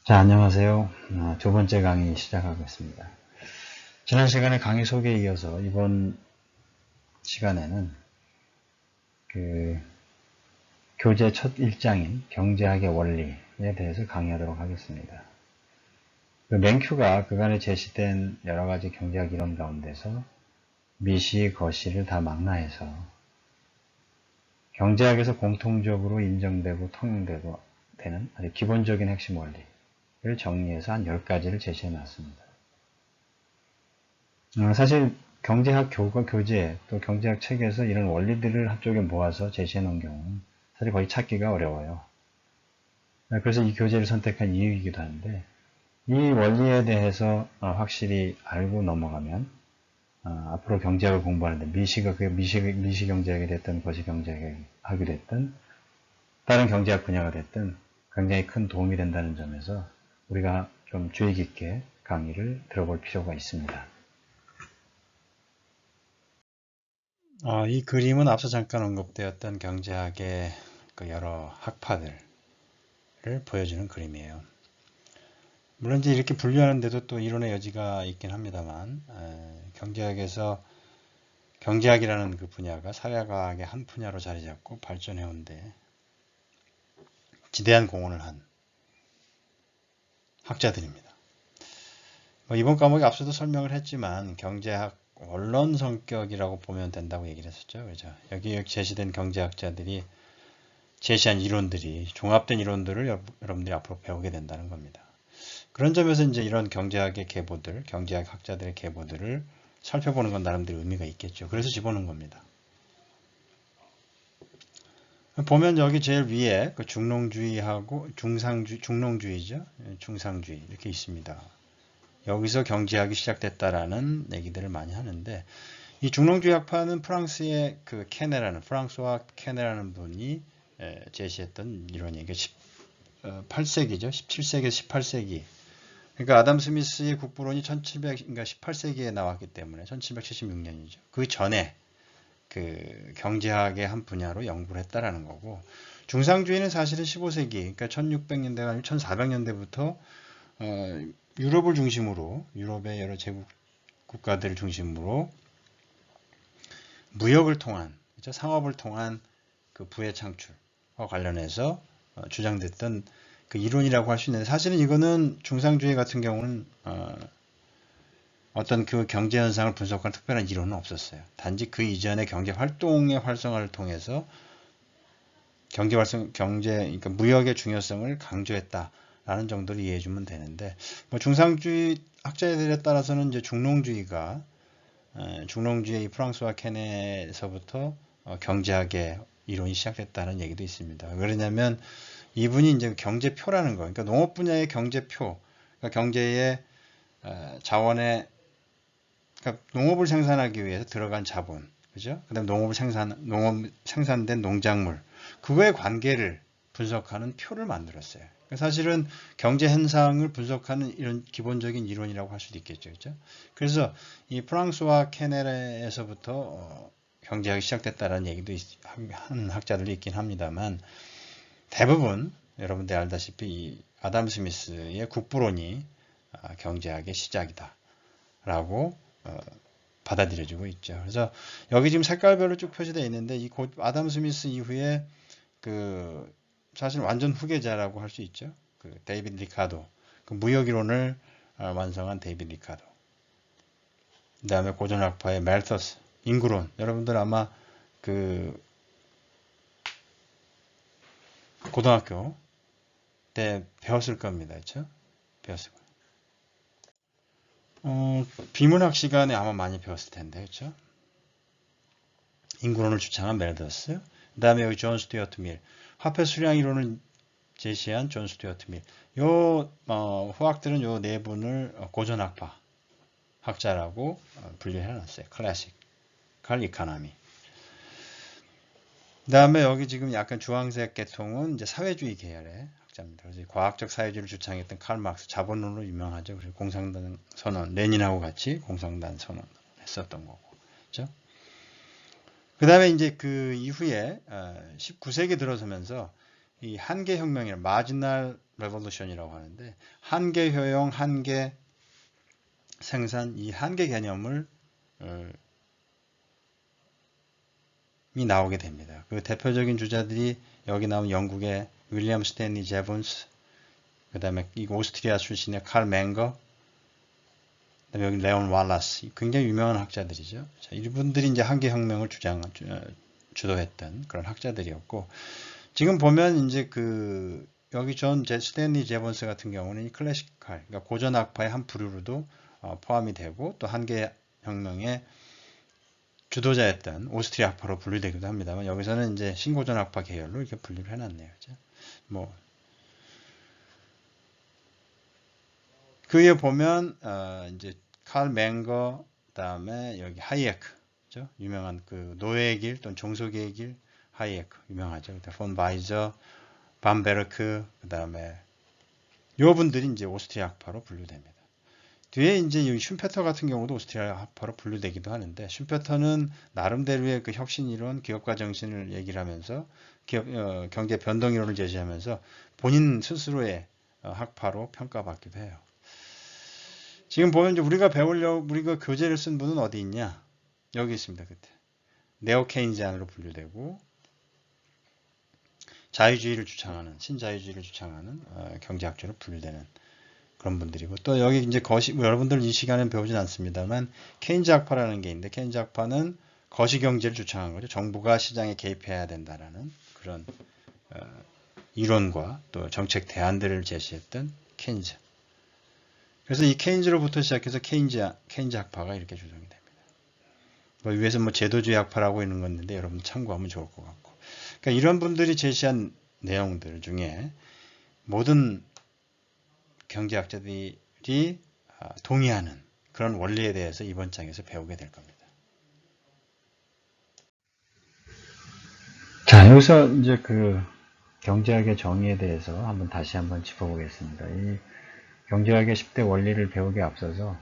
자, 안녕하세요. 두 번째 강의 시작하겠습니다. 지난 시간에 강의 소개에 이어서 이번 시간에는 그 교재 첫 일장인 경제학의 원리에 대해서 강의하도록 하겠습니다. 맨큐가 그간에 제시된 여러 가지 경제학 이론 가운데서 미시, 거시를 다 망라해서 경제학에서 공통적으로 인정되고 통용되고 되는 아주 기본적인 핵심 원리를 정리해서 한 10가지를 제시해 놨습니다. 사실 경제학 교재 또 경제학 책에서 이런 원리들을 한쪽에 모아서 제시해 놓은 경우는 사실 거의 찾기가 어려워요. 그래서 이 교재를 선택한 이유이기도 한데 이 원리에 대해서 확실히 알고 넘어가면 앞으로 경제학을 공부하는데 미시경제학이 됐든 거시경제학이 됐든 다른 경제학 분야가 됐든 굉장히 큰 도움이 된다는 점에서 우리가 좀 주의 깊게 강의를 들어볼 필요가 있습니다. 이 그림은 앞서 잠깐 언급되었던 경제학의 그 여러 학파들을 보여주는 그림이에요. 물론 이제 이렇게 분류하는데도 또 이론의 여지가 있긴 합니다만, 경제학에서 경제학이라는 그 분야가 사회과학의 한 분야로 자리 잡고 발전해온데 지대한 공헌을 한 학자들입니다. 이번 과목에 앞서도 설명을 했지만 경제학 원론 성격이라고 보면 된다고 얘기를 했었죠. 그죠? 여기 제시된 경제학자들이 제시한 이론들이 종합된 이론들을 여러분들이 앞으로 배우게 된다는 겁니다. 그런 점에서 이제 이런 경제학의 계보들, 경제학 학자들의 계보들을 살펴보는 건 나름대로 의미가 있겠죠. 그래서 집어넣은 겁니다. 보면 여기 제일 위에 그 중농주의하고 중농주의죠. 중상주의 이렇게 있습니다. 여기서 경제학이 시작됐다라는 얘기들을 많이 하는데 이 중농주의 학파는 프랑스의 그 프랑스와 케네라는 분이 제시했던 이론이 이게 8세기죠. 17세기에서 18세기. 그러니까 아담 스미스의 국부론이 18세기에 나왔기 때문에 1776년이죠. 그 전에 그 경제학의 한 분야로 연구를 했다라는 거고 중상주의는 사실은 15세기, 그러니까 1600년대가 아니고 1400년대부터 유럽을 중심으로 유럽의 여러 제국 국가들을 중심으로 무역을 통한 그렇죠? 상업을 통한 그 부의 창출과 관련해서 주장됐던 그 이론이라고 할 수 있는데 사실은 이거는 중상주의 같은 경우는 어떤 그 경제 현상을 분석하는 특별한 이론은 없었어요. 단지 그 이전의 경제 활동의 활성화를 통해서 그러니까 무역의 중요성을 강조했다라는 정도로 이해해 주면 되는데, 중상주의 학자들에 따라서는 이제 중농주의 프랑스와 케네에서부터 경제학의 이론이 시작됐다는 얘기도 있습니다. 왜냐하면 이분이 이제 경제표라는 거, 그러니까 농업 분야의 경제표, 그러니까 경제의 자원의 그러니까 농업을 생산하기 위해서 들어간 자본, 그죠? 그다음 농업 생산된 농작물, 그거의 관계를 분석하는 표를 만들었어요. 그러니까 사실은 경제 현상을 분석하는 이런 기본적인 이론이라고 할 수도 있겠죠, 그죠? 그래서 이 프랑스와 케넬에서부터 경제학이 시작됐다는 얘기도 하는 학자들도 있긴 합니다만 대부분 여러분들 알다시피 이 아담 스미스의 국부론이 경제학의 시작이다라고 받아들여지고 있죠. 그래서 여기 지금 색깔별로 쭉 표시되어 있는데 이 아담 스미스 이후에 그 사실 완전 후계자라고 할 수 있죠. 그 데이비드 리카도 그 무역이론을 완성한 데이비드 리카도. 그다음에 고전학파의 멜서스 인구론. 여러분들 아마 그 고등학교 때 배웠을 겁니다. 그렇죠? 배웠을 거예요. 비문학 시간에 아마 많이 배웠을 텐데, 그렇죠? 인구론을 주창한 멜더스, 그 다음에 여기 존 스튜어트 밀, 화폐 수량 이론을 제시한 존 스튜어트 밀. 요 후학들은 요 네 분을 고전학파 학자라고 분류해놨어요. 클래식컬 이코노미. 그 다음에 여기 지금 약간 주황색 계통은 이제 사회주의 계열의 학자입니다. 그래서 과학적 사회주의를 주창했던 칼 막스, 자본론으로 유명하죠. 그래서 공산당 선언, 레닌하고 같이 공산당 선언을 했었던 거고, 그렇죠? 그 다음에 이제 그 이후에 19세기 들어서면서 이 한계 혁명이라 마지널 레볼루션이라고 하는데 한계 효용, 한계 생산 이 한계 개념을 이 나오게 됩니다. 그 대표적인 주자들이 여기 나온 영국의 윌리엄 스탠리 제본스, 그 다음에 이 오스트리아 출신의 칼 맹거, 그다음에 여기 레온 왈라스, 굉장히 유명한 학자들이죠. 자, 이분들이 이제 한계 혁명을 주도했던 그런 학자들이었고, 지금 보면 이제 그 여기 스탠리 제본스 같은 경우는 이 클래시칼, 그러니까 고전 학파의 한 부류로도 포함이 되고 또 한계 혁명의 주도자였던 오스트리아 학파로 분류되기도 합니다만 여기서는 이제 신고전 학파 계열로 이렇게 분류를 해놨네요. 그죠? 뭐 그에 보면 이제 칼 맹거, 그다음에 여기 하이에크, 그죠? 유명한 그 노예의 길 또는 종속의 길 하이에크 유명하죠. 폰 바이저, 밤베르크, 그다음에 요 분들이 이제 오스트리아 학파로 분류됩니다. 뒤에 이제 여기 슌페터 같은 경우도 오스트리아 학파로 분류되기도 하는데 슌페터는 나름대로의 그 혁신 이론, 기업가 정신을 얘기를 하면서 경제 변동 이론을 제시하면서 본인 스스로의 학파로 평가받기도 해요. 지금 보면 이제 우리가 교재를 쓴 분은 어디 있냐? 여기 있습니다. 끝에. 네오 케인지안으로 분류되고 자유주의를 주창하는 신자유주의를 주창하는 경제학자로 분류되는 그런 분들이고 또 여기 이제 여러분들 이 시간에 배우진 않습니다만 케인즈 학파라는 게 있는데 케인즈 학파는 거시경제를 주창한 거죠. 정부가 시장에 개입해야 된다라는 그런 이론과 또 정책 대안들을 제시했던 케인즈. 그래서 이 케인즈로부터 시작해서 케인즈 학파가 이렇게 조정이 됩니다. 뭐 위에서 뭐 제도주의 학파라고 있는 건 있는데 여러분 참고하면 좋을 것 같고. 그러니까 이런 분들이 제시한 내용들 중에 모든 경제학자들이 동의하는 그런 원리에 대해서 이번 장에서 배우게 될 겁니다. 자, 여기서 이제 그 경제학의 정의에 대해서 다시 한번 짚어보겠습니다. 이 경제학의 10대 원리를 배우기에 앞서서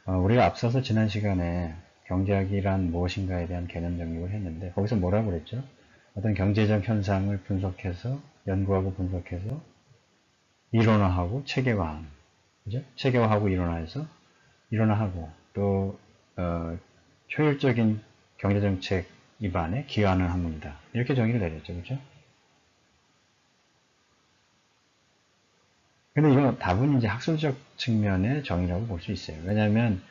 우리가 앞서서 지난 시간에 경제학이란 무엇인가에 대한 개념 정립을 했는데 거기서 뭐라고 그랬죠? 어떤 경제적 현상을 분석해서 연구하고 분석해서 이론화하고 체계화하는, 그죠? 체계화하고 이론화하고 또 효율적인 경제정책 입안에 기여하는 학문이다. 이렇게 정의를 내렸죠, 그렇죠? 근데 이건 답은 이제 학술적 측면의 정의라고 볼 수 있어요. 왜냐하면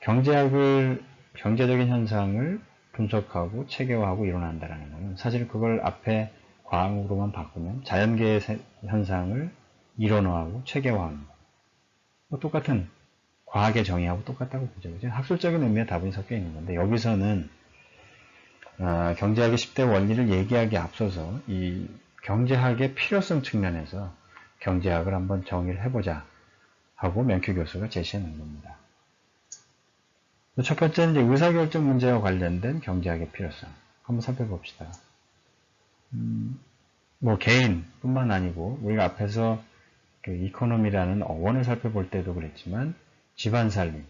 경제적인 현상을 분석하고 체계화하고 이론한다라는 거는 사실 그걸 앞에 과학으로만 바꾸면 자연계의 현상을 이론화하고 체계화하는 거. 뭐 똑같은 과학의 정의하고 똑같다고 보죠. 그죠? 학술적인 의미의 답이 섞여 있는 건데 여기서는 경제학의 10대 원리를 얘기하기에 앞서서 이 경제학의 필요성 측면에서 경제학을 한번 정의를 해보자 하고 명큐 교수가 제시하는 겁니다. 첫 번째는 이제 의사결정 문제와 관련된 경제학의 필요성 한번 살펴봅시다. 뭐 개인뿐만 아니고 우리가 앞에서 그 이코노미라는 어원을 살펴볼 때도 그랬지만 집안 살림을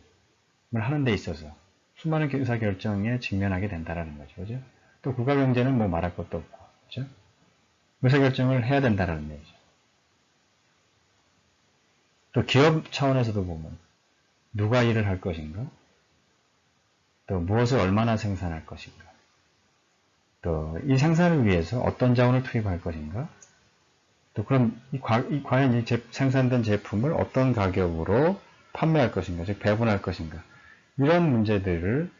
하는 데 있어서 수많은 의사결정에 직면하게 된다라는 거죠. 그죠? 또 국가경제는 뭐 말할 것도 없고, 그죠? 의사결정을 해야 된다라는 얘기죠. 또 기업 차원에서도 보면 누가 일을 할 것인가? 또 무엇을 얼마나 생산할 것인가? 또 이 생산을 위해서 어떤 자원을 투입할 것인가? 또 그럼 과연 이 생산된 제품을 어떤 가격으로 판매할 것인가? 즉 배분할 것인가? 이런 문제들을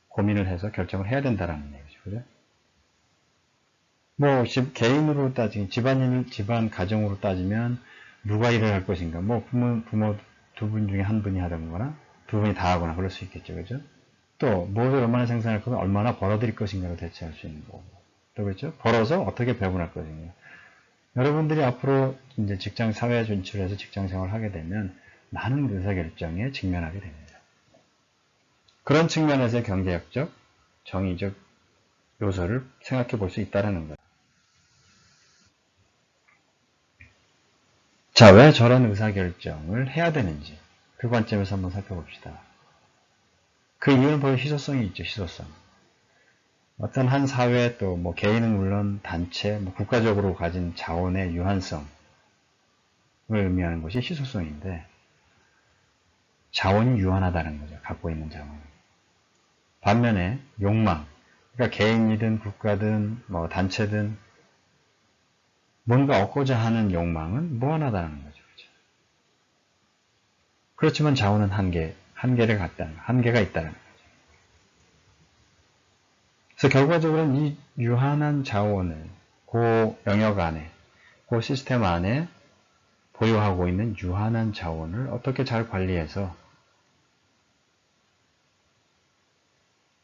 고민을 해서 결정을 해야 된다라는 얘기죠. 그죠? 뭐 개인으로 따지면 집안 가정으로 따지면 누가 일을 할 것인가? 뭐 부모 두 분 중에 한 분이 하던거나 두 분이 다 하거나 그럴 수 있겠죠. 그죠? 또 무엇을 얼마나 생산할 것인가, 얼마나 벌어들일 것인가를 대체할 수 있는 거고. 또 그렇죠? 벌어서 어떻게 배분할 것인가. 여러분들이 앞으로 이제 사회에 진출해서 직장 생활을 하게 되면 많은 의사결정에 직면하게 됩니다. 그런 측면에서 경제학적, 정의적 요소를 생각해 볼 수 있다는 거예요. 자, 왜 저런 의사결정을 해야 되는지 그 관점에서 한번 살펴봅시다. 그 이유는 바로 희소성이 있죠. 희소성. 어떤 한 사회 또 뭐 개인은 물론 단체, 뭐 국가적으로 가진 자원의 유한성을 의미하는 것이 희소성인데 자원이 유한하다는 거죠. 갖고 있는 자원. 반면에 욕망, 그러니까 개인이든 국가든 뭐 단체든 뭔가 얻고자 하는 욕망은 무한하다는 거죠. 그렇죠? 그렇지만 자원은 한계가 있다는 거죠. 그래서 결과적으로는 이 유한한 자원을 그 영역 안에, 그 시스템 안에 보유하고 있는 유한한 자원을 어떻게 잘 관리해서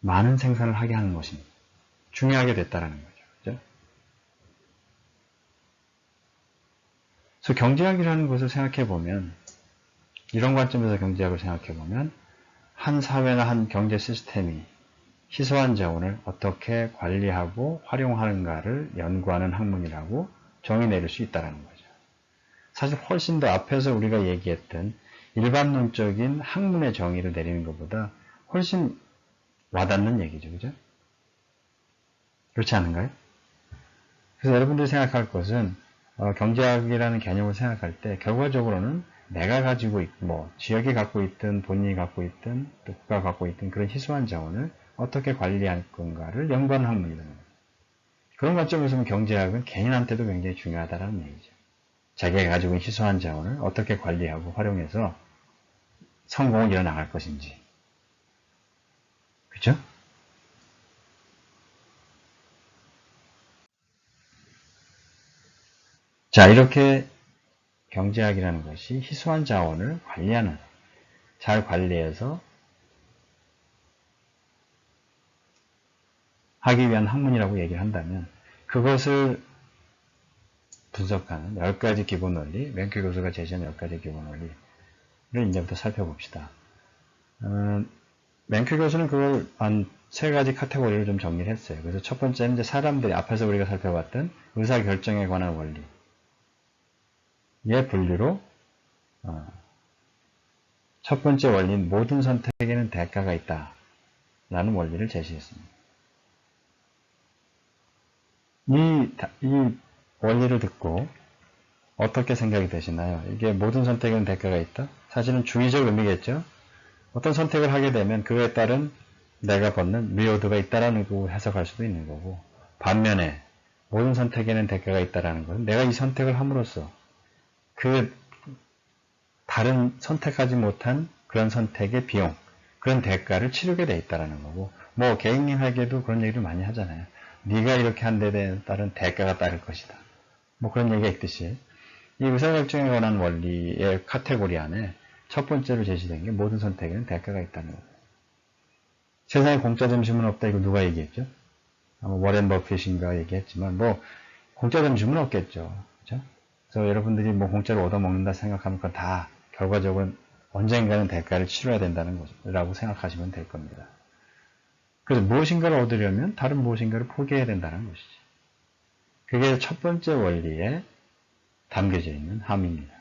많은 생산을 하게 하는 것이 중요하게 됐다는 거죠. 그죠? 그래서 경제학이라는 것을 생각해 보면, 이런 관점에서 경제학을 생각해 보면, 한 사회나 한 경제 시스템이 희소한 자원을 어떻게 관리하고 활용하는가를 연구하는 학문이라고 정의 내릴 수 있다는 거죠. 사실 훨씬 더 앞에서 우리가 얘기했던 일반론적인 학문의 정의를 내리는 것보다 훨씬 와닿는 얘기죠. 그죠? 그렇지 않은가요? 그래서 여러분들이 생각할 것은 경제학이라는 개념을 생각할 때 결과적으로는 내가 가지고 있고 뭐 지역이 갖고 있든 본인이 갖고 있든 또 국가가 갖고 있든 그런 희소한 자원을 어떻게 관리할 건가를 연구하는 학문이다. 그런 관점에서 보면 경제학은 개인한테도 굉장히 중요하다는 얘기죠. 자기가 가지고 있는 희소한 자원을 어떻게 관리하고 활용해서 성공을 이뤄나갈 것인지. 그죠? 자, 이렇게 경제학이라는 것이 희소한 자원을 관리하는, 잘 관리해서 하기 위한 학문이라고 얘기를 한다면 그것을 분석하는 10가지 기본 원리, 맨큐 교수가 제시한 10가지 기본 원리를 이제부터 살펴봅시다. 맨큐 교수는 그걸 한 3가지 카테고리를 좀 정리를 했어요. 그래서 첫 번째는 이제 사람들이 앞에서 우리가 살펴봤던 의사결정에 관한 원리의 분류로 첫 번째 원리는 모든 선택에는 대가가 있다 라는 원리를 제시했습니다. 이 원리를 듣고 어떻게 생각이 되시나요? 이게 모든 선택에는 대가가 있다? 사실은 중의적 의미겠죠? 어떤 선택을 하게 되면 그에 따른 내가 받는 리워드가 있다라는 거 해석할 수도 있는 거고, 반면에 모든 선택에는 대가가 있다라는 것은 내가 이 선택을 함으로써 그 다른 선택하지 못한 그런 선택의 비용, 그런 대가를 치르게 돼 있다라는 거고, 뭐 개인에게도 그런 얘기를 많이 하잖아요. 네가 이렇게 한 데 따른 대가가 따를 것이다. 뭐 그런 얘기가 있듯이 이 의사결정에 관한 원리의 카테고리 안에 첫 번째로 제시된 게 모든 선택에는 대가가 있다는 거예요. 세상에 공짜 점심은 없다. 이거 누가 얘기했죠? 아마 워렌 버핏인가 얘기했지만 뭐 공짜 점심은 없겠죠. 그렇죠? 그래서 여러분들이 뭐 공짜로 얻어먹는다 생각하면 그건 다 결과적으로 언젠가는 대가를 치러야 된다는 거라고 생각하시면 될 겁니다. 그래서 무엇인가를 얻으려면 다른 무엇인가를 포기해야 된다는 것이지. 그게 첫 번째 원리에 담겨져 있는 함입니다.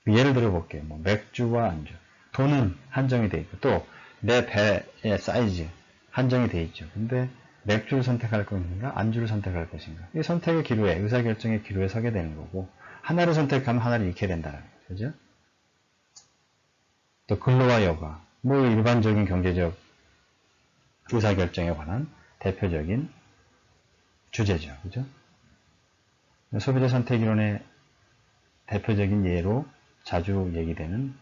예를 들어 볼게요. 뭐 맥주와 안주. 돈은 한정이 되어 있고 또 내 배의 사이즈 한정이 되어 있죠. 근데 맥주를 선택할 것인가 안주를 선택할 것인가. 이 선택의 기로에 의사결정의 기로에 서게 되는 거고 하나를 선택하면 하나를 잃게 된다는 거죠. 또 근로와 여가. 뭐 일반적인 경제적 의사결정에 관한 대표적인 주제죠. 그죠? 소비자 선택 이론의 대표적인 예로 자주 얘기되는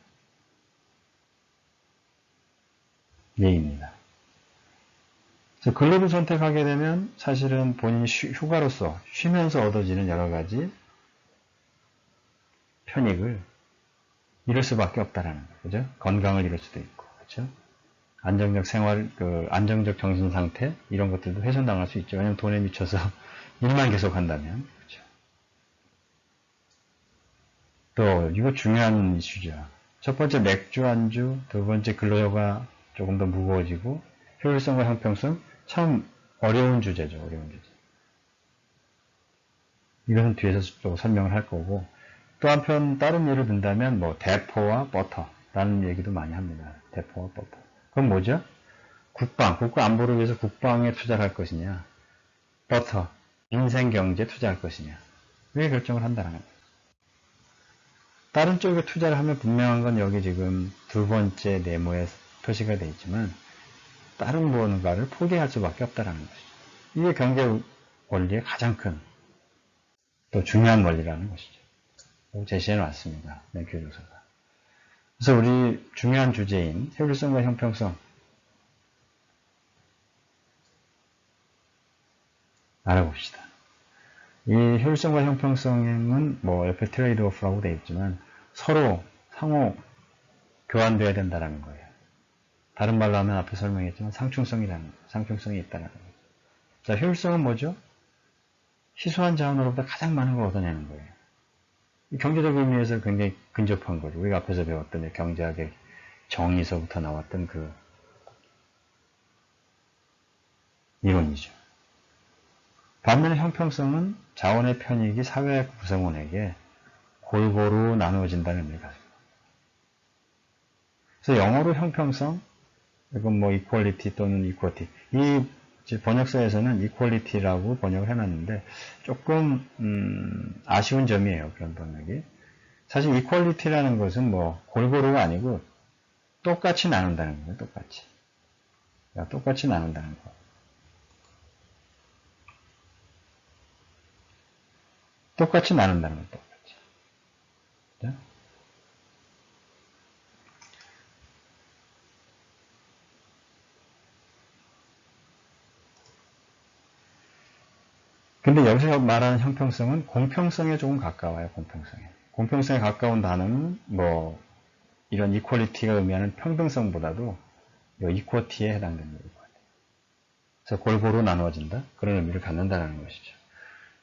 예입니다. 그래서 근로를 선택하게 되면 사실은 본인이 휴가로서 쉬면서 얻어지는 여러 가지 편익을 잃을 수밖에 없다라는 거죠. 건강을 잃을 수도 있고, 그렇죠? 안정적 생활, 안정적 정신 상태 이런 것들도 훼손당할 수 있죠. 왜냐하면 돈에 미쳐서 일만 계속 한다면, 그렇죠? 또 이거 중요한 이슈죠. 첫 번째 맥주 안주, 두 번째 근로여가 조금 더 무거워지고 효율성과 형평성 참 어려운 주제죠. 어려운 주제. 이것은 뒤에서 또 설명을 할 거고 또 한편 다른 예를 든다면 뭐 대포와 버터라는 얘기도 많이 합니다. 대포와 버터. 그건 뭐죠? 국가 안보를 위해서 국방에 투자를 할 것이냐, 버터, 인생 경제에 투자할 것이냐, 왜 결정을 한다는 거예요. 다른 쪽에 투자를 하면 분명한 건 여기 지금 두 번째 네모에 표시가 되어 있지만 다른 무언가를 포기할 수밖에 없다는 것이죠. 이게 경제 원리의 가장 큰 또 중요한 원리라는 것이죠. 제시해 놨습니다. 교조서가. 그래서 우리 중요한 주제인 효율성과 형평성 알아봅시다. 이 효율성과 형평성은 뭐 옆에 트레이드 오프라고 되어 있지만 서로 상호 교환되어야 된다는 거예요. 다른 말로 하면 앞에 설명했지만 상충성이 있다는 거예요. 자, 효율성은 뭐죠? 희소한 자원으로부터 가장 많은 걸 얻어내는 거예요. 경제적 의미에서 굉장히 근접한 거죠. 우리가 앞에서 배웠던 경제학의 정의에서부터 나왔던 그 이론이죠. 반면에 형평성은 자원의 편익이 사회 구성원에게 골고루 나누어진다는 의미가 있습니다. 그래서 영어로 형평성, 이건 뭐 equality 또는 equity. 이 번역서에서는 equality라고 번역을 해놨는데 조금 아쉬운 점이에요. 그런 번역이. 사실 equality라는 것은 뭐 골고루가 아니고 똑같이 나눈다는 거예요. 똑같이 나눈다는 거. 똑같이 나눈다는 거. 똑같이. 네? 근데 여기서 말하는 형평성은 공평성에 조금 가까워요. 공평성에 가까운 단어는 뭐 이런 이퀄리티가 의미하는 평등성보다도 이퀄티에 해당됩니다. 그래서 골고루 나누어진다. 그런 의미를 갖는다는 것이죠.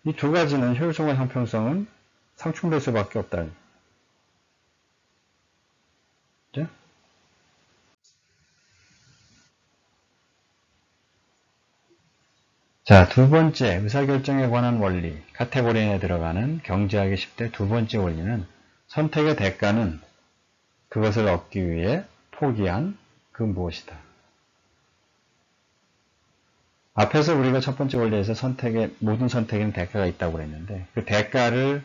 이 두 가지는 효율성과 형평성은 상충될 수밖에 없다는 거죠. 자, 두 번째, 의사결정에 관한 원리, 카테고리에 들어가는 경제학의 10대 두 번째 원리는 선택의 대가는 그것을 얻기 위해 포기한 그 무엇이다. 앞에서 우리가 첫 번째 원리에서 모든 선택에는 대가가 있다고 그랬는데 그 대가에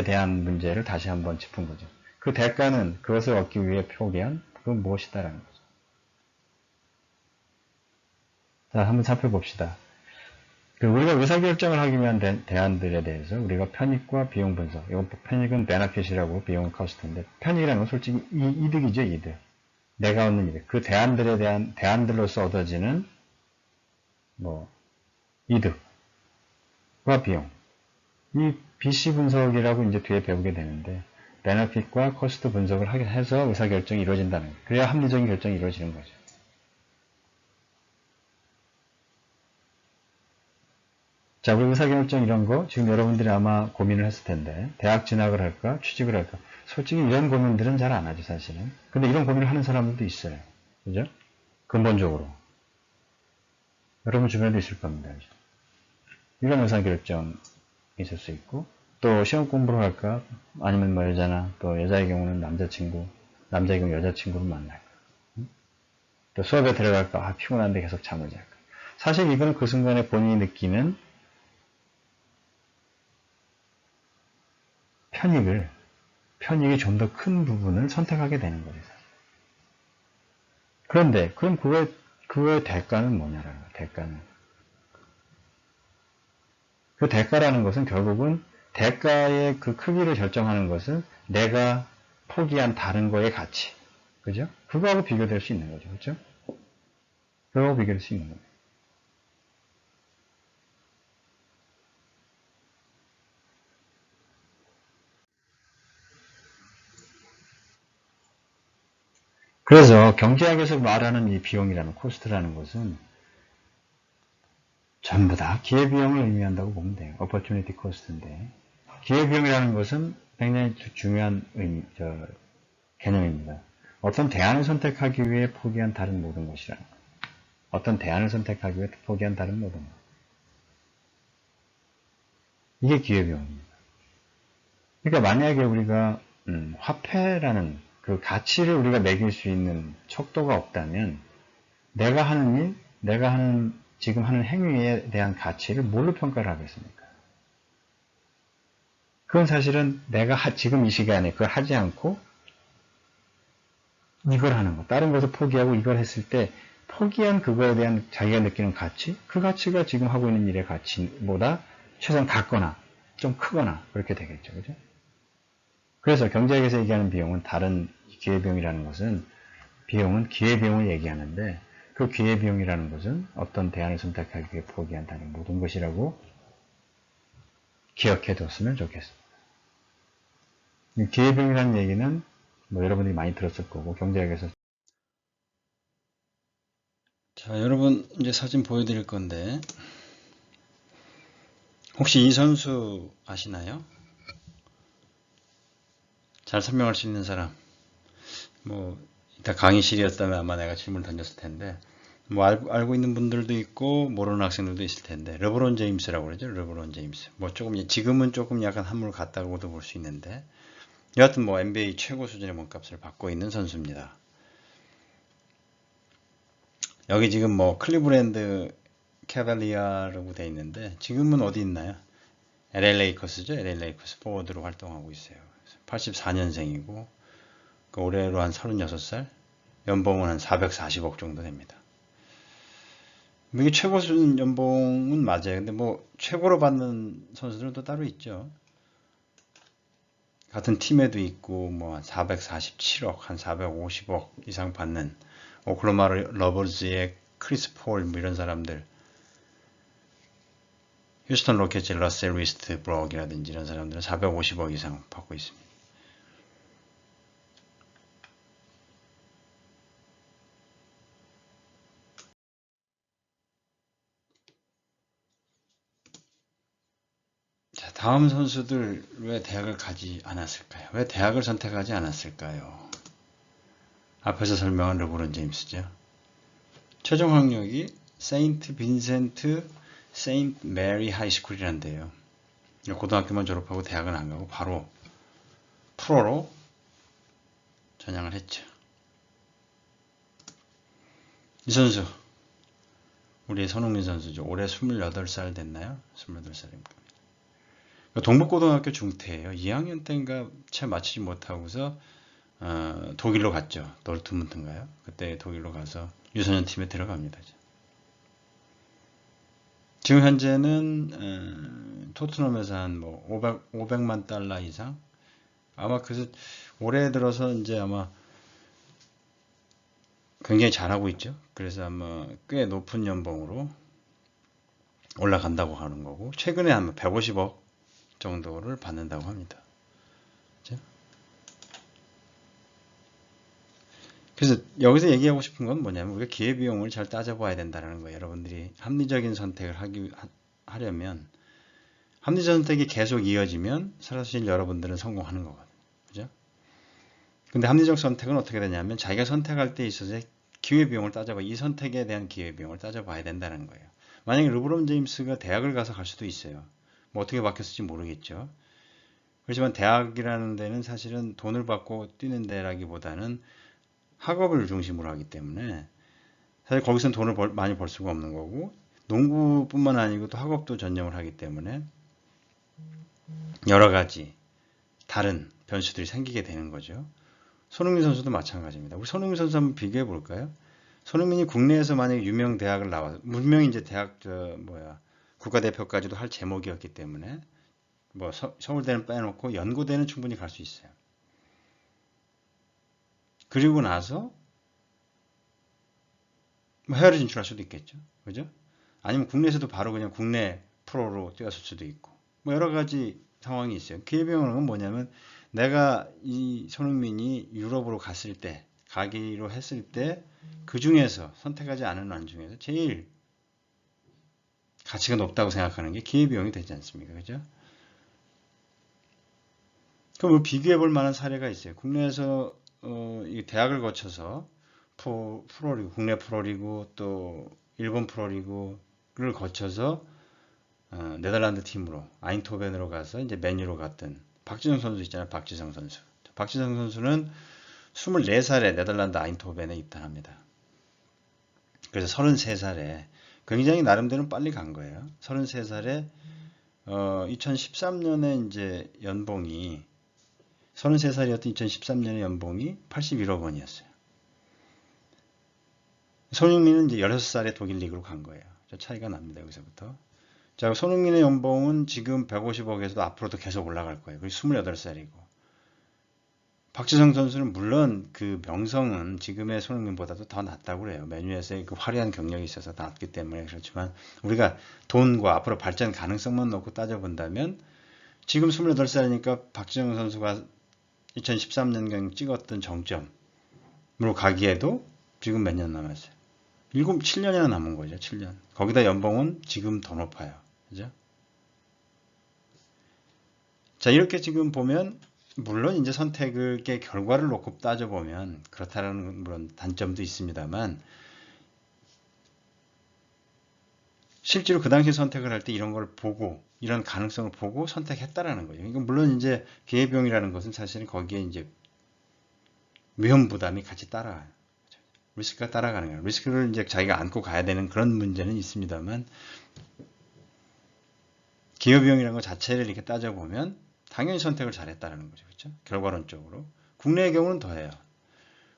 대한 문제를 다시 한번 짚은 거죠. 그 대가는 그것을 얻기 위해 포기한 그 무엇이다라는 거죠. 자, 한번 살펴봅시다. 우리가 의사결정을 하기 위한 대안들에 대해서 우리가 편익과 비용 분석, 이건 편익은 베네핏이라고 비용은 커스트인데 편익이라는 건 솔직히 이득이죠, 이득. 내가 얻는 이득. 그 대안들에 대한 대안들로서 얻어지는 뭐 이득과 비용. 이 BC 분석이라고 이제 뒤에 배우게 되는데 베네핏과 커스트 분석을 해서 의사결정이 이루어진다는 거예요. 그래야 합리적인 결정이 이루어지는 거죠. 자, 우리 의사결정 이런 거 지금 여러분들이 아마 고민을 했을 텐데 대학 진학을 할까 취직을 할까 솔직히 이런 고민들은 잘 안 하죠 사실은. 근데 이런 고민을 하는 사람들도 있어요. 그죠? 근본적으로 여러분 주변에도 있을 겁니다. 그죠? 이런 의사결정 있을 수 있고 또 시험 공부를 할까 아니면 뭐 여자나 또 여자의 경우는 남자의 경우 여자친구를 만날까 또 수업에 들어갈까 피곤한데 계속 잠을 잘까. 사실 이거는 그 순간에 본인이 느끼는 편익이 좀 더 큰 부분을 선택하게 되는 거죠. 그런데, 그럼 그거의 대가는 뭐냐라는 거예요, 대가는. 그 대가라는 것은 결국은 대가의 그 크기를 결정하는 것은 내가 포기한 다른 거의 가치. 그죠? 그거하고 비교될 수 있는 거죠. 그죠? 그거하고 비교될 수 있는 거예요. 그래서 경제학에서 말하는 이 비용이라는 코스트라는 것은 전부 다 기회비용을 의미한다고 보면 돼요. opportunity cost인데 기회비용이라는 것은 굉장히 중요한 개념입니다. 어떤 대안을 선택하기 위해 포기한 다른 모든 것이라는 거예요. 어떤 대안을 선택하기 위해 포기한 다른 모든 것. 이게 기회비용입니다. 그러니까 만약에 우리가 화폐라는 그 가치를 우리가 매길 수 있는 척도가 없다면 내가 하는 일, 내가 지금 하는 행위에 대한 가치를 뭘로 평가를 하겠습니까? 그건 사실은 내가 지금 이 시간에 그걸 하지 않고 이걸 하는 거, 다른 것을 포기하고 이걸 했을 때 포기한 그거에 대한 자기가 느끼는 가치, 그 가치가 지금 하고 있는 일의 가치보다 최소한 같거나 좀 크거나 그렇게 되겠죠. 그죠? 그래서 경제학에서 얘기하는 비용은 다른 기회비용이라는 것은 비용은 기회비용을 얘기하는데 그 기회비용이라는 것은 어떤 대안을 선택하기 위해 포기한다는 모든 것이라고 기억해뒀으면 좋겠습니다. 기회비용이라는 얘기는 뭐 여러분들이 많이 들었을 거고 경제학에서 자, 여러분 이제 사진 보여드릴 건데 혹시 이 선수 아시나요? 잘 설명할 수 있는 사람. 뭐 이따 강의실이었다면 아마 내가 질문 던졌을 텐데 뭐 알고 있는 분들도 있고 모르는 학생들도 있을 텐데 르브론 제임스라고 그러죠. 르브론 제임스. 뭐 조금 지금은 조금 약간 한물 같다고도 볼 수 있는데 여하튼 뭐 NBA 최고 수준의 몸값을 받고 있는 선수입니다. 여기 지금 뭐 클리브랜드 캐발리아라고 돼 있는데 지금은 어디 있나요? LA 레이커스죠. LA 레이커스 포워드로 활동하고 있어요. 84년생이고 올해로 한 36살, 연봉은 한 440억 정도 됩니다. 이게 최고 수준 연봉은 맞아요. 근데 뭐 최고로 받는 선수들은 또 따로 있죠. 같은 팀에도 있고 뭐 한 447억, 한 450억 이상 받는 오클라호마 러버즈의 크리스 폴 뭐 이런 사람들, 휴스턴 로켓츠의 러셀 위스트 브록이라든지 이런 사람들은 450억 이상 받고 있습니다. 자, 다음 선수들 왜 대학을 가지 않았을까요? 왜 대학을 선택하지 않았을까요? 앞에서 설명한 르브론 제임스죠. 최종 학력이 세인트 빈센트 세인트 메리 하이스쿨이란데요. 고등학교만 졸업하고 대학은 안 가고 바로 프로로 전향을 했죠. 이 선수 우리 손흥민 선수죠. 올해 28살 됐나요? 28살입니다. 동북고등학교 중퇴예요. 2학년 때인가 채 맞추지 못하고서 독일로 갔죠. dortmund인가요? 그때 독일로 가서 유소년 팀에 들어갑니다. 지금 현재는 토트넘에서 한 뭐 500만 달러 이상 아마 그래서 올해 들어서 이제 아마 굉장히 잘하고 있죠. 그래서 아마 꽤 높은 연봉으로 올라간다고 하는 거고 최근에 아마 150억 정도를 받는다고 합니다. 그렇죠? 그래서 여기서 얘기하고 싶은 건 뭐냐면 우리가 기회비용을 잘 따져봐야 된다는 거예요. 여러분들이 합리적인 선택을 하려면 합리적 선택이 계속 이어지면 사실 여러분들은 성공하는 거거든요. 그죠? 근데 합리적 선택은 어떻게 되냐면 자기가 선택할 때 있어서 기회비용을 따져봐. 이 선택에 대한 기회비용을 따져봐야 된다는 거예요. 만약에 르브론 제임스가 대학을 가서 갈 수도 있어요. 뭐 어떻게 바뀌었을지 모르겠죠. 그렇지만 대학이라는 데는 사실은 돈을 받고 뛰는 데라기보다는 학업을 중심으로 하기 때문에 사실 거기서는 돈을 많이 벌 수가 없는 거고 농구뿐만 아니고 또 학업도 전념을 하기 때문에 여러 가지 다른 변수들이 생기게 되는 거죠. 손흥민 선수도 마찬가지입니다. 우리 손흥민 선수 한번 비교해 볼까요? 손흥민이 국내에서 만약에 유명 대학을 나와서 분명히 이제 대학 국가대표까지도 할 제목이었기 때문에 뭐 서울대는 빼놓고 연고대는 충분히 갈 수 있어요. 그리고 나서 뭐 해외로 진출할 수도 있겠죠. 그죠? 아니면 국내에서도 바로 그냥 국내 프로로 뛰었을 수도 있고 뭐 여러 가지 상황이 있어요. 기회비용은 뭐냐면 내가 이 손흥민이 유럽으로 갔을 때 가기로 했을 때 그 중에서 선택하지 않은 안 중에서 제일 가치가 높다고 생각하는 게 기회비용이 되지 않습니까? 그죠? 그럼 뭐 비교해 볼 만한 사례가 있어요. 국내에서 이 대학을 거쳐서 프로리그, 국내 프로리그 또 일본 프로리그를 거쳐서 네덜란드 팀으로 아인토벤으로 가서 이제 맨유로 갔던 박지성 선수 있잖아요. 박지성 선수. 박지성 선수는 24살에 네덜란드 아인토벤에 입단합니다. 그래서 33살에 굉장히 나름대로 빨리 간 거예요. 33살에 2013년에 이제 연봉이 33살이었던 2013년에 연봉이 81억 원이었어요. 손흥민은 이제 16살에 독일 리그로 간 거예요. 차이가 납니다. 여기서부터. 자, 손흥민의 연봉은 지금 150억에서도 앞으로도 계속 올라갈 거예요. 그리고 28살이고. 박지성 선수는 물론 그 명성은 지금의 손흥민보다도 더 낫다고 그래요. 맨유에서의 그 화려한 경력이 있어서 낫기 때문에 그렇지만 우리가 돈과 앞으로 발전 가능성만 놓고 따져본다면 지금 28살이니까 박지성 선수가 2013년경 찍었던 정점으로 가기에도 지금 몇 년 남았어요. 7년이나 남은 거죠. 7년. 거기다 연봉은 지금 더 높아요. 그죠? 자, 이렇게 지금 보면 물론 이제 선택의 결과를 놓고 따져보면 그렇다는 물론 단점도 있습니다만 실제로 그 당시 선택을 할 때 이런 걸 보고 이런 가능성을 보고 선택했다라는 거예요. 이건 물론 이제 기회비용이라는 것은 사실은 거기에 이제 위험 부담이 같이 따라와요. 리스크가 따라가는 거예요. 리스크를 이제 자기가 안고 가야 되는 그런 문제는 있습니다만 기회비용이라는 것 자체를 이렇게 따져보면 당연히 선택을 잘했다는 거죠. 그렇죠? 결과론적으로. 국내의 경우는 더해요.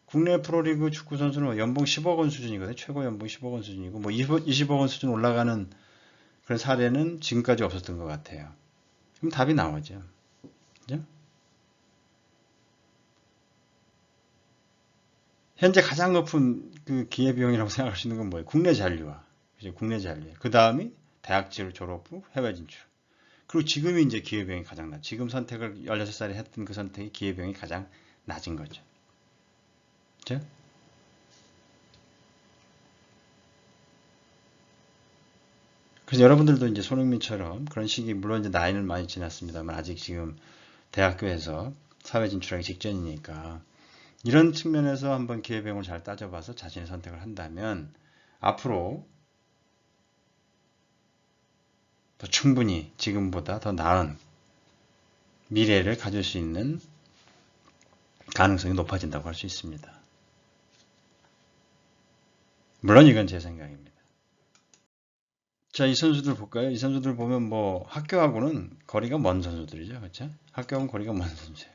국내 프로리그 축구 선수는 연봉 10억 원 수준이거든요. 최고 연봉 10억 원 수준이고 뭐 20억 원 수준 올라가는 그런 사례는 지금까지 없었던 것 같아요. 그럼 답이 나오죠. 그죠? 현재 가장 높은 그 기회비용이라고 생각할 수 있는 건 뭐예요? 국내 잔류와. 그죠? 국내 잔류. 그 다음이 대학질 졸업 후 해외 진출. 그리고 지금이 이제 기회비용이 가장 낮죠. 지금 선택을 16살에 했던 그 선택이 기회비용이 가장 낮은 거죠. 그죠? 그래서 여러분들도 이제 손흥민처럼 그런 시기, 물론 이제 나이는 많이 지났습니다만 아직 지금 대학교에서 사회 진출하기 직전이니까 이런 측면에서 한번 기회비용을 잘 따져봐서 자신의 선택을 한다면 앞으로 더 충분히 지금보다 더 나은 미래를 가질 수 있는 가능성이 높아진다고 할 수 있습니다. 물론 이건 제 생각입니다. 자, 이 선수들 볼까요? 이 선수들 보면 뭐 학교하고는 거리가 먼 선수들이죠. 그렇죠? 학교하고는 거리가 먼 선수예요.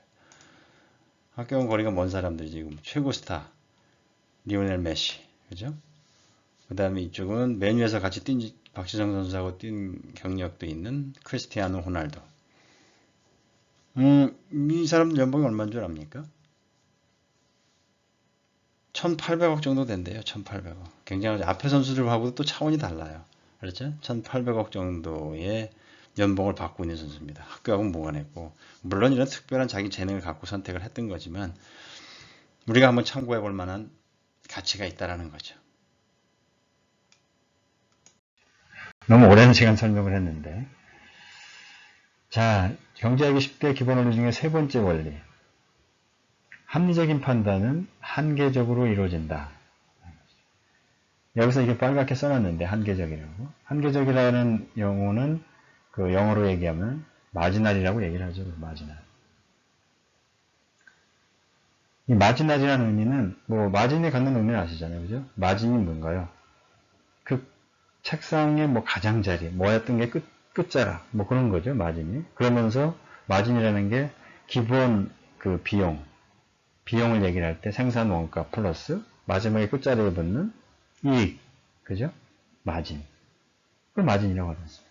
학교하고는 거리가 먼 사람들이 지금 최고 스타 리오넬 메시. 그죠? 그 다음에 이쪽은 맨유에서 같이 뛴 박지성 선수하고 뛴 경력도 있는 크리스티아노 호날두. 이 사람들 연봉이 얼마인 줄 압니까? 1800억 정도 된대요. 1800억. 굉장히 앞에 선수들하고도 또 차원이 달라요. 그렇죠? 1800억 정도의 연봉을 받고 있는 선수입니다. 학교하고는 무관했고 물론 이런 특별한 자기 재능을 갖고 선택을 했던 거지만 우리가 한번 참고해 볼 만한 가치가 있다라는 거죠. 너무 오랜 시간 설명을 했는데, 자, 경제하기 10대 기본 원리 중에 세 번째 원리. 합리적인 판단은 한계적으로 이루어진다. 여기서 이게 빨갛게 써놨는데 한계적이라고. 한계적이라는 용어는 그 영어로 얘기하면 마지날이라고 얘기를 하죠. 마지날. 이 마지날이라는 의미는 뭐 마진이 갖는 의미를 아시잖아요. 그죠? 마진이 뭔가요? 그 책상의 뭐 가장자리, 뭐였던 게 끝자락, 뭐 그런 거죠. 마진이. 그러면서 마진이라는 게 기본 그 비용을 얘기를 할 때 생산 원가 플러스 마지막에 끝자리에 붙는 이익, 그죠? 마진. 그걸 마진이라고 하죠.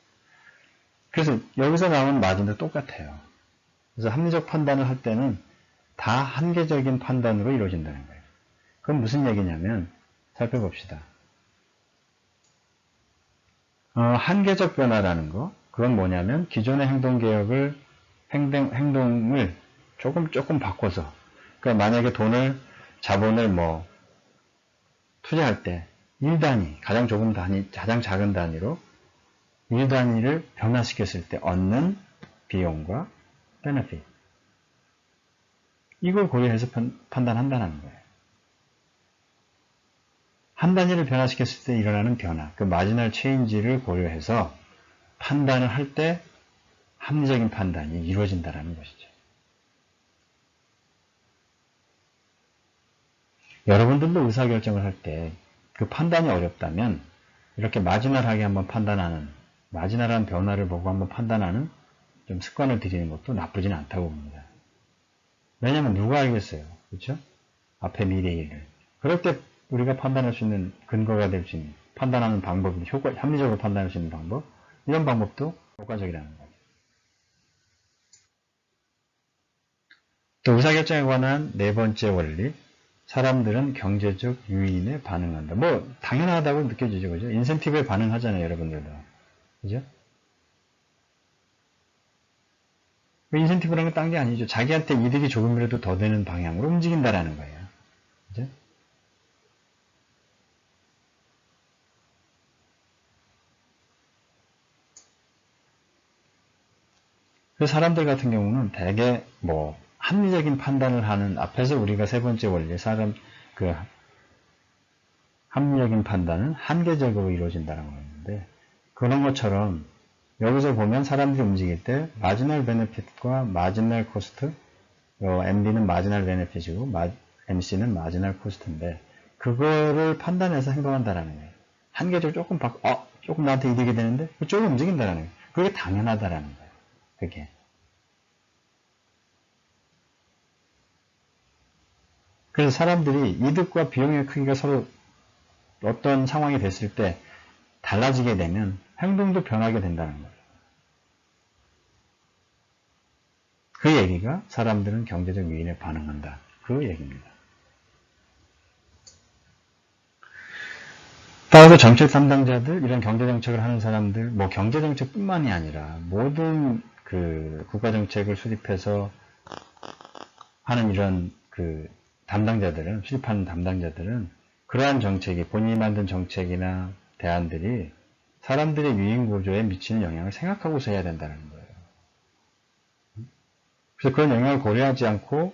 그래서 여기서 나오는 마진도 똑같아요. 그래서 합리적 판단을 할 때는 다 한계적인 판단으로 이루어진다는 거예요. 그건 무슨 얘기냐면 살펴봅시다. 한계적 변화라는 거, 그건 뭐냐면 기존의 행동을 조금 바꿔서, 그러니까 만약에 자본을 뭐 투자할 때 1단위, 가장 작은 단위로 1단위를 변화시켰을 때 얻는 비용과 베네핏, 이걸 고려해서 판단한다는 거예요. 한 단위를 변화시켰을 때 일어나는 변화, 그 마지널 체인지를 고려해서 판단을 할 때 합리적인 판단이 이루어진다는 것이죠. 여러분들도 의사결정을 할 때 그 판단이 어렵다면 이렇게 마지널하게 한번 판단하는, 마지널한 변화를 보고 한번 판단하는 좀 습관을 들이는 것도 나쁘진 않다고 봅니다. 왜냐면 누가 알겠어요. 그렇죠? 앞에 미래의 일을. 그럴 때 우리가 판단할 수 있는 근거가 될 수 있는 판단하는 방법이 합리적으로 판단할 수 있는 방법, 이런 방법도 효과적이라는 거예요. 또 의사결정에 관한 네 번째 원리, 사람들은 경제적 유인에 반응한다. 뭐 당연하다고 느껴지죠, 그죠? 인센티브에 반응하잖아요, 여러분들도, 그죠? 인센티브라는 건 딴 게 아니죠. 자기한테 이득이 조금이라도 더 되는 방향으로 움직인다라는 거예요, 그죠? 그 사람들 같은 경우는 대개 뭐 합리적인 판단을 하는 앞에서 우리가 세 번째 원리, 사람 그 합리적인 판단은 한계적으로 이루어진다는 거였는데, 그런 것처럼 여기서 보면 사람들이 움직일 때 마지널 베네핏과 마지널 코스트, MB는 마지널 베네핏이고 MC는 마지널 코스트인데, 그거를 판단해서 행동한다라는 거예요. 한계적으로 조금 나한테 이득이 되는데 그쪽으로 움직인다라는 거예요. 그게 당연하다라는 거예요. 그게. 그래서 사람들이 이득과 비용의 크기가 서로 어떤 상황이 됐을 때 달라지게 되면 행동도 변하게 된다는 거예요. 그 얘기가 사람들은 경제적 유인에 반응한다. 그 얘기입니다. 따라서 정책 담당자들, 이런 경제정책을 하는 사람들, 뭐 경제정책뿐만이 아니라 모든 그 국가정책을 수립해서 하는 이런 그 수립하는 담당자들은 그러한 정책이, 본인이 만든 정책이나 대안들이 사람들의 유인 구조에 미치는 영향을 생각하고서 해야 된다는 거예요. 그래서 그런 영향을 고려하지 않고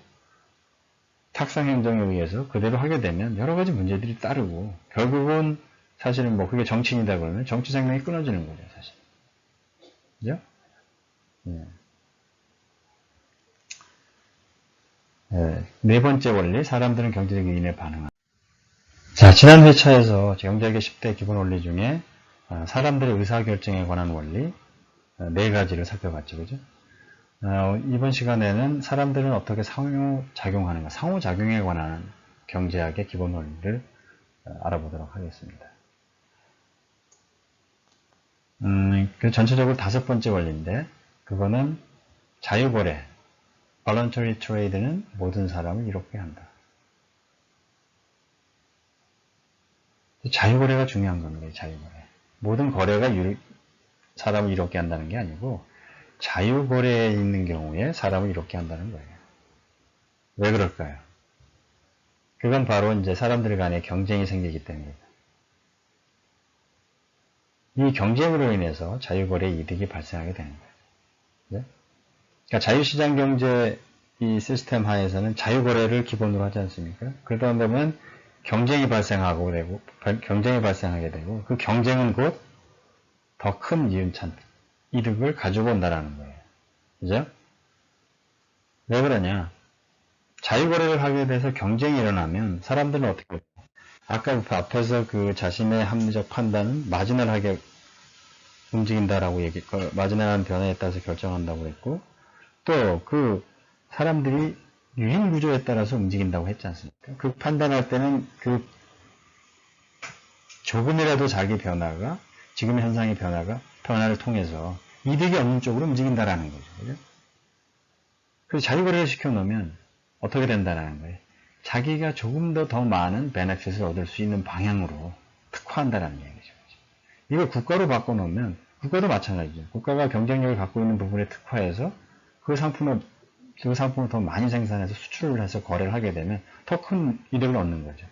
탁상 행정에 의해서 그대로 하게 되면 여러 가지 문제들이 따르고, 결국은 사실은 뭐 그게 정치인이다 그러면 정치 생명이 끊어지는 거죠, 사실. 그죠? 네. 네 번째 원리, 사람들은 경제적 유인에 반응한다. 자, 지난 회차에서 경제학의 10대 기본 원리 중에 사람들의 의사결정에 관한 원리 네 가지를 살펴봤죠, 그죠? 이번 시간에는 사람들은 어떻게 상호작용하는가, 상호작용에 관한 경제학의 기본 원리를 알아보도록 하겠습니다. 그 전체적으로 다섯 번째 원리인데, 그거는 자유거래, voluntary trade는 모든 사람을 이롭게 한다. 자유거래가 중요한 겁니다. 자유거래. 모든 거래가 사람을 이롭게 한다는 게 아니고, 자유거래에 있는 경우에 사람을 이롭게 한다는 거예요. 왜 그럴까요? 그건 바로 이제 사람들 간에 경쟁이 생기기 때문입니다. 이 경쟁으로 인해서 자유거래 이득이 발생하게 되는 거예요. 네? 그러니까 자유시장 경제 이 시스템 하에서는 자유거래를 기본으로 하지 않습니까? 그러다 보면 경쟁이 발생하게 되고, 그 경쟁은 곧 더 큰 이득을 가지고 온다는 거예요. 그죠? 왜 그러냐? 자유거래를 하게 돼서 경쟁이 일어나면 사람들은 어떻게 할까요? 아까 앞에서 그 자신의 합리적 판단은 마지널하게 움직인다라고 마지막한 변화에 따라서 결정한다고 했고, 또 그 사람들이 유인 구조에 따라서 움직인다고 했지 않습니까? 그 판단할 때는 그 조금이라도 자기 변화가, 지금의 현상의 변화를 통해서 이득이 없는 쪽으로 움직인다라는 거죠. 그죠? 그래서 자유거래를 시켜놓으면 어떻게 된다라는 거예요. 자기가 조금 더 많은 베네핏을 얻을 수 있는 방향으로 특화한다라는 얘기죠. 이걸 국가로 바꿔놓으면, 국가도 마찬가지죠. 국가가 경쟁력을 갖고 있는 부분에 특화해서 그 상품을 더 많이 생산해서 수출을 해서 거래를 하게 되면 더 큰 이득을 얻는 거죠.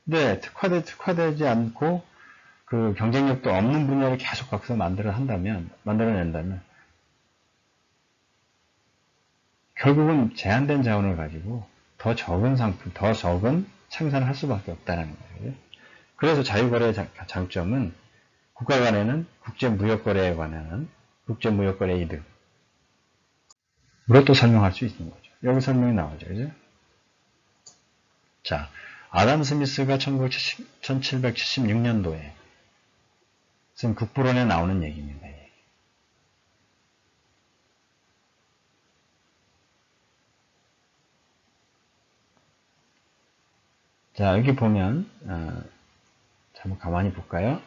근데 특화되지 않고 그 경쟁력도 없는 분야를 계속 거기서 만들어낸다면 결국은 제한된 자원을 가지고 더 적은 생산을 할 수밖에 없다는 거예요. 그래서 자유거래의 장점은 국가 간에는 국제무역거래에 관한 국제무역거래 이득으로 또 설명할 수 있는 거죠. 여기 설명이 나오죠. 그죠? 자, 아담 스미스가 1776년도에 쓴 국부론에 나오는 얘기입니다. 자, 여기 보면 한번 가만히 볼까요?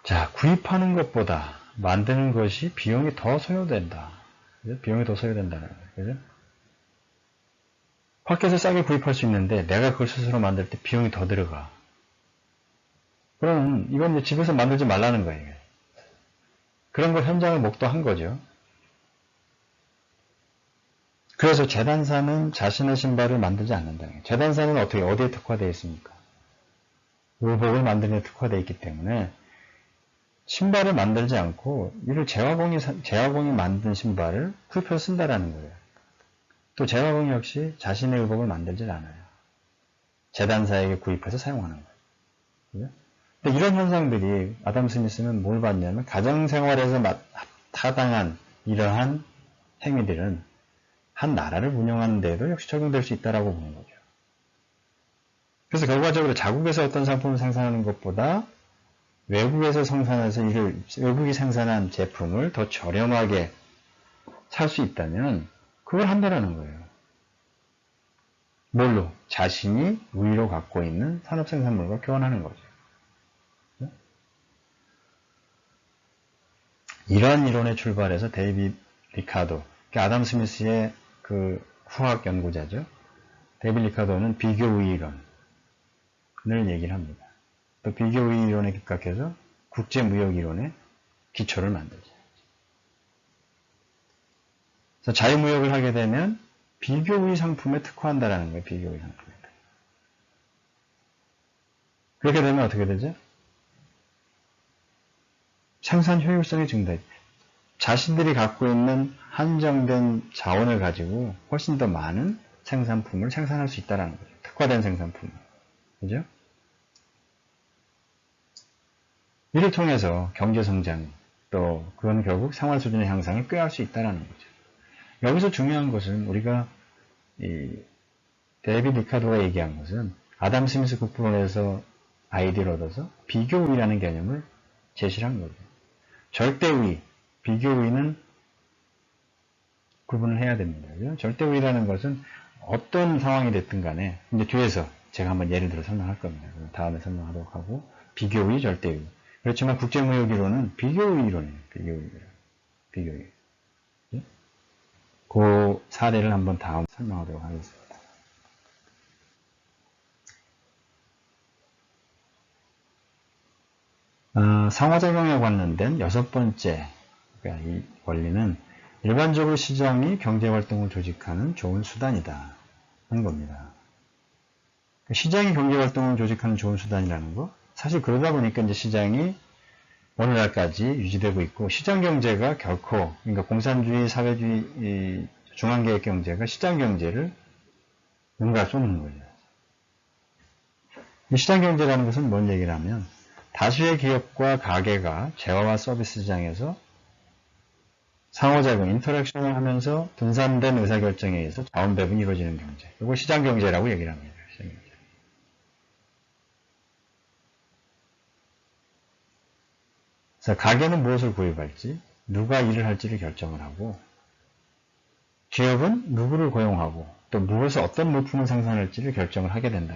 자, 구입하는 것보다 만드는 것이 비용이 더 소요된다. 그죠? 비용이 더 소요된다는 거예요. 그죠? 밖에서 싸게 구입할 수 있는데 내가 그걸 스스로 만들 때 비용이 더 들어가. 그럼 이건 이제 집에서 만들지 말라는 거예요. 그런 걸 현장을 목도한 거죠. 그래서 재단사는 자신의 신발을 만들지 않는다. 재단사는 어디에 특화되어 있습니까? 의복을 만드는 데 특화되어 있기 때문에 신발을 만들지 않고 이를 재화공이 만든 신발을 구입해서 쓴다라는 거예요. 또 재화공 역시 자신의 의복을 만들지 않아요. 재단사에게 구입해서 사용하는 거예요. 근데 이런 현상들이 아담 스미스는 뭘 봤냐면 가정생활에서 타당한 이러한 행위들은 한 나라를 운영하는 데도 역시 적용될 수 있다라고 보는 거죠. 그래서 결과적으로 자국에서 어떤 상품을 생산하는 것보다 외국에서 생산해서 외국이 생산한 제품을 더 저렴하게 살 수 있다면 그걸 한다라는 거예요. 뭘로? 자신이 우위로 갖고 있는 산업생산물과 교환하는 거죠. 이러한 이론에 출발해서 데이비드 리카도, 아담 스미스의 그 후학 연구자죠. 데이비드 리카도는 비교우위 이론을 얘기를 합니다. 또 비교우위 이론에 입각해서 국제무역 이론의 기초를 만들죠. 그래서 자유무역을 하게 되면 비교우위 상품에 특화한다라는 거예요. 비교우위 상품에. 그렇게 되면 어떻게 되죠? 생산 효율성이 증가해요. 자신들이 갖고 있는 한정된 자원을 가지고 훨씬 더 많은 생산품을 생산할 수 있다는 거죠. 특화된 생산품을. 그죠? 이를 통해서 경제성장, 또 그건 결국 생활 수준의 향상을 꾀할 수 있다는 거죠. 여기서 중요한 것은 우리가 데이비드 리카도가 얘기한 것은 아담 스미스 국부론에서 아이디어를 얻어서 비교우위라는 개념을 제시를 한 거죠. 절대우위, 비교우위는 구분을 해야 됩니다. 그죠? 절대우위라는 것은 어떤 상황이 됐든 간에 이제 뒤에서 제가 한번 예를 들어 설명할 겁니다. 다음에 설명하도록 하고 비교우위, 절대우위. 그렇지만 국제무역이론은 비교우위 이론이에요. 비교우위. 그 사례를 한번 다음 설명하도록 하겠습니다. 상호작용에 관련된 6번째 이 원리는 일반적으로 시장이 경제활동을 조직하는 좋은 수단이다 하는 겁니다. 시장이 경제활동을 조직하는 좋은 수단이라는 거, 사실 그러다 보니까 이제 시장이 오늘날까지 유지되고 있고, 시장경제가 결코, 그러니까 공산주의, 사회주의, 중앙계획 경제가 시장경제를 뭔가 쏟는 거죠. 시장경제라는 것은 뭔 얘기를 하면, 다수의 기업과 가게가 재화와 서비스 시장에서 상호작용, 인터랙션을 하면서 분산된 의사결정에 의해서 자원 배분이 이루어지는 경제. 이걸 시장경제라고 얘기를 합니다. 시장경제. 그래서 가게는 무엇을 구입할지, 누가 일을 할지를 결정을 하고, 기업은 누구를 고용하고, 또 무엇을 어떤 물품을 생산할지를 결정을 하게 된다.